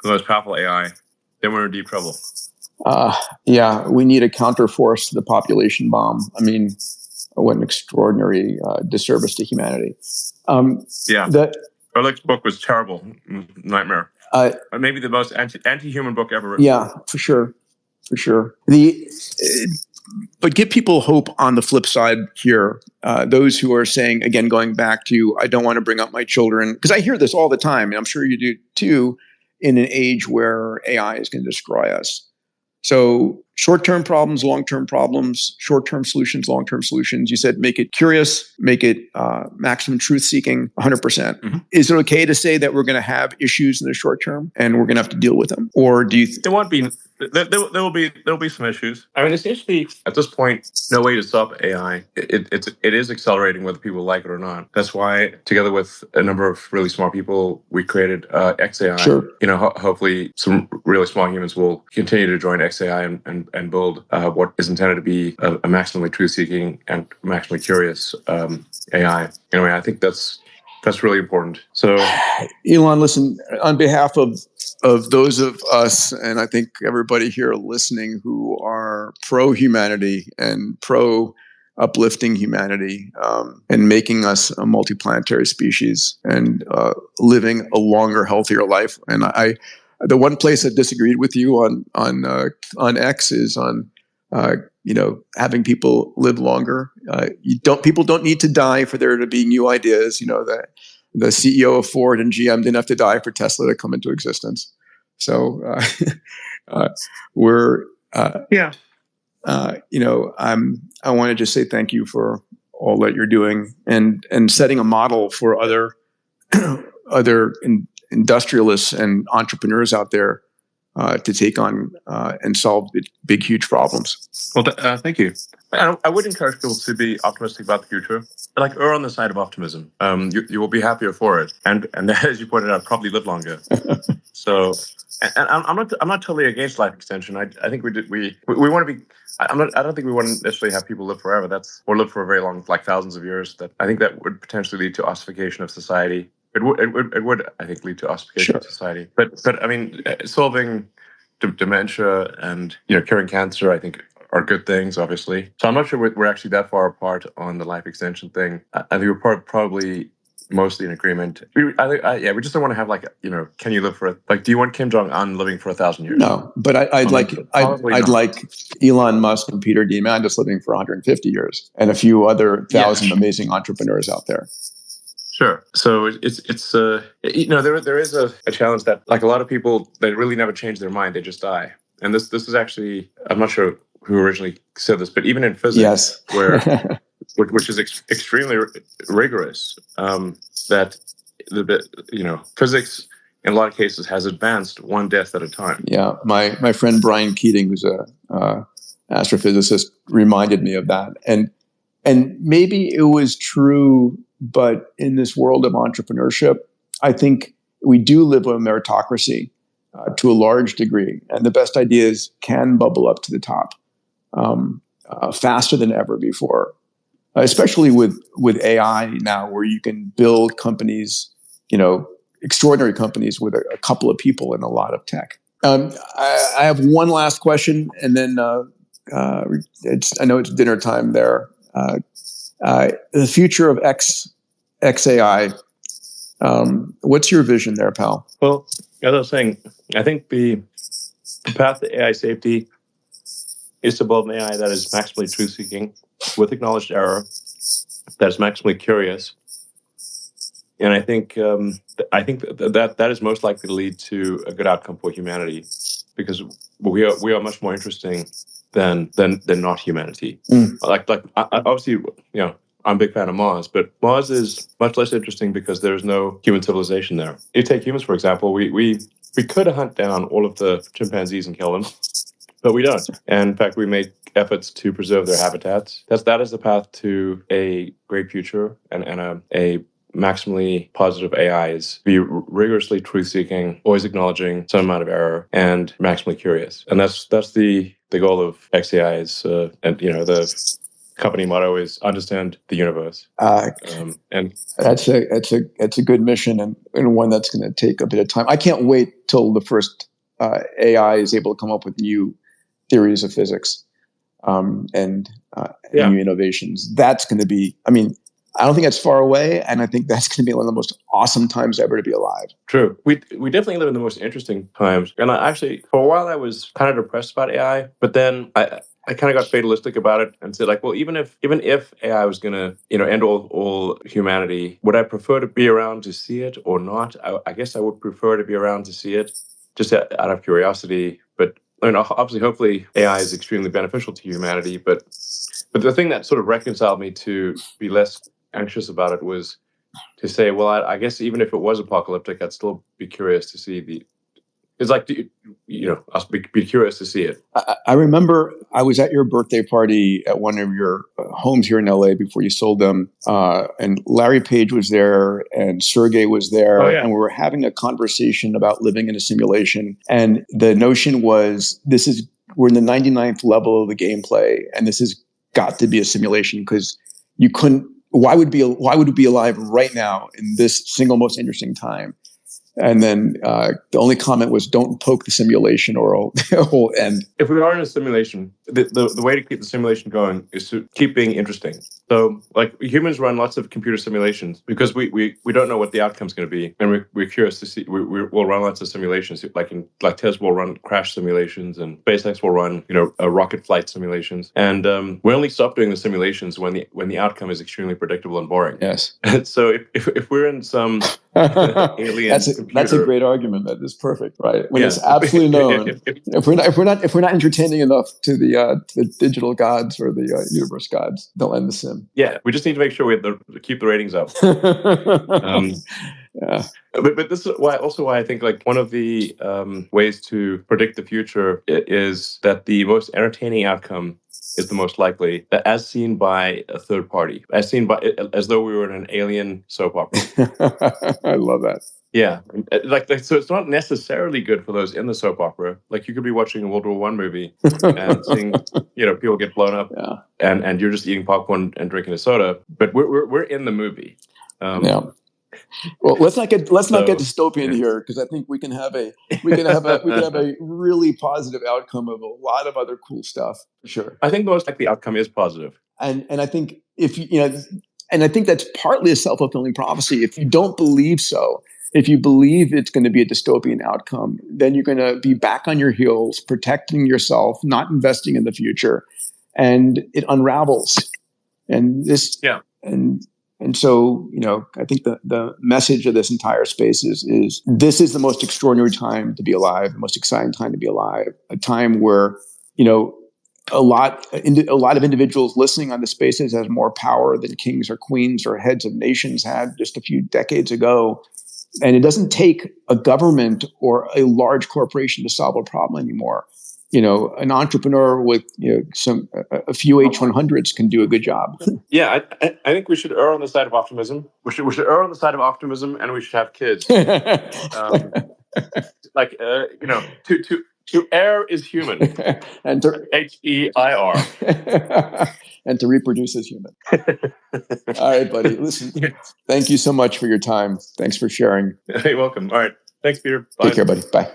the most powerful AI, then we're in deep trouble. Yeah, we need a counterforce to the population bomb. I mean, what an extraordinary disservice to humanity. Ehrlich's book was terrible, nightmare. Maybe the most anti-human book ever written. Yeah, for sure. But give people hope on the flip side here. Those who are saying, again, going back to, I don't want to bring up my children, because I hear this all the time, and I'm sure you do too, in an age where AI is going to destroy us. So short-term problems, long-term problems, short-term solutions, long-term solutions. You said make it curious, make it maximum truth-seeking, 100%. Mm-hmm. Is it okay to say that we're going to have issues in the short term and we're going to have to deal with them? Or do you there won't be. There will be some issues. I mean, essentially, at this point, no way to stop AI. It is accelerating whether people like it or not. That's why, together with a number of really smart people, we created XAI. Sure. Hopefully, some really smart humans will continue to join XAI and build what is intended to be a maximally truth-seeking and maximally curious AI. Anyway, I think that's really important. So, Elon, listen, on behalf of those of us, and I think everybody here listening who are pro-humanity and pro-uplifting humanity and making us a multiplanetary species and living a longer, healthier life. And the one place I disagreed with you on X is on having people live longer. People don't need to die for there to be new ideas. That the CEO of Ford and GM didn't have to die for Tesla to come into existence. So I want to just say thank you for all that you're doing and setting a model for other industrialists and entrepreneurs out there to take on and solve big, huge problems. Well, thank you. I would encourage people to be optimistic about the future. Like, err on the side of optimism. You will be happier for it, and as you pointed out, probably live longer. So, and I'm not totally against life extension. I think we want to be. I don't think we want to necessarily have people live forever. Or live for a very long, like thousands of years. I think that would potentially lead to ossification of society. It would, I think, lead to ossification of society. But I mean, solving dementia and curing cancer, I think, are good things, obviously. So I'm not sure we're actually that far apart on the life extension thing. I think we're probably mostly in agreement. We just don't want to have can you live for do you want Kim Jong-un living for 1,000 years? No, but I'd like Elon Musk and Peter Diamandis living for 150 years, and a few other 1,000 amazing entrepreneurs out there. Sure. So it's there is a challenge that a lot of people, they really never change their mind; they just die. And this is actually, I'm not sure who originally said this, but even in physics, which is extremely rigorous, that physics in a lot of cases has advanced one death at a time. Yeah, my friend Brian Keating, who's a astrophysicist, reminded me of that, and maybe it was true. But in this world of entrepreneurship, I think we do live in a meritocracy to a large degree. And the best ideas can bubble up to the top faster than ever before. especially with AI now, where you can build companies, extraordinary companies with a couple of people and a lot of tech. I have one last question, and then I know it's dinner time there. The future of XAI. What's your vision there, pal? Well, as I was saying, I think the path to AI safety is to build an AI that is maximally truth-seeking, with acknowledged error, that is maximally curious, and I think that is most likely to lead to a good outcome for humanity, because we are much more interesting than not humanity. Like obviously, I'm a big fan of Mars, but Mars is much less interesting because there is no human civilization there. You take humans, for example. We could hunt down all of the chimpanzees and kill them, but we don't. And in fact, we make efforts to preserve their habitats. That is the path to a great future and a maximally positive AI is be rigorously truth-seeking, always acknowledging some amount of error, and maximally curious. And that's the goal of XAI is, and the company motto is understand the universe. And that's a good mission, and one that's going to take a bit of time. I can't wait till the first AI is able to come up with new theories of physics and new innovations. That's going to be, I don't think that's far away, and I think that's going to be one of the most awesome times ever to be alive. True. We definitely live in the most interesting times. And I actually, for a while, I was kind of depressed about AI, but then I kind of got fatalistic about it and said, like, well, even if AI was going to, end all humanity, would I prefer to be around to see it or not? I guess I would prefer to be around to see it, just out of curiosity. But obviously, hopefully, AI is extremely beneficial to humanity. But the thing that sort of reconciled me to be less anxious about it was to say, well, I guess even if it was apocalyptic, I'd still be curious to see it's like, I'll be curious to see it. I remember I was at your birthday party at one of your homes here in LA before you sold them. And Larry Page was there and Sergey was there. Oh, yeah. And we were having a conversation about living in a simulation. And the notion was, we're in the 99th level of the gameplay. And this has got to be a simulation because you couldn't, why would it be alive right now in this single most interesting time? And then the only comment was, "Don't poke the simulation, or it'll end." If we are in a simulation, the way to keep the simulation going is to keep being interesting. So, like, humans run lots of computer simulations because we don't know what the outcome is going to be, and we're curious to see. We'll run lots of simulations, like Tesla will run crash simulations, and SpaceX will run rocket flight simulations. And we only stop doing the simulations when the outcome is extremely predictable and boring. Yes. So if we're in some alien that's a great argument. That is perfect, right? When it's absolutely known. If we're not entertaining enough to the digital gods or the universe gods, they'll end the sim. Yeah, we just need to make sure we keep the ratings up. Yeah. But this is why I think, like, one of the ways to predict the future is that the most entertaining outcome is the most likely, as seen by a third party, as though we were in an alien soap opera. I love that. Yeah, so it's not necessarily good for those in the soap opera. Like, you could be watching a World War I movie and seeing people get blown up, and you're just eating popcorn and drinking a soda. But we're in the movie. Yeah. Well, let's not get dystopian here, because I think we can have a really positive outcome of a lot of other cool stuff. For sure. I think the most likely outcome is positive, and I think and I think that's partly a self-fulfilling prophecy. If you don't believe so, if you believe it's going to be a dystopian outcome, then you're going to be back on your heels, protecting yourself, not investing in the future, and it unravels. And this, And so, I think the message of this entire space is this is the most extraordinary time to be alive, the most exciting time to be alive, a time where, a lot of individuals listening on the spaces has more power than kings or queens or heads of nations had just a few decades ago. And it doesn't take a government or a large corporation to solve a problem anymore. An entrepreneur with a few H100s can do a good job. Yeah, I think we should err on the side of optimism. We should err on the side of optimism, and we should have kids. To err is human, and HEIR. and to reproduce as human. All right, buddy. Listen, thank you so much for your time. Thanks for sharing. You're welcome. All right. Thanks, Peter. Bye. Take care, buddy. Bye.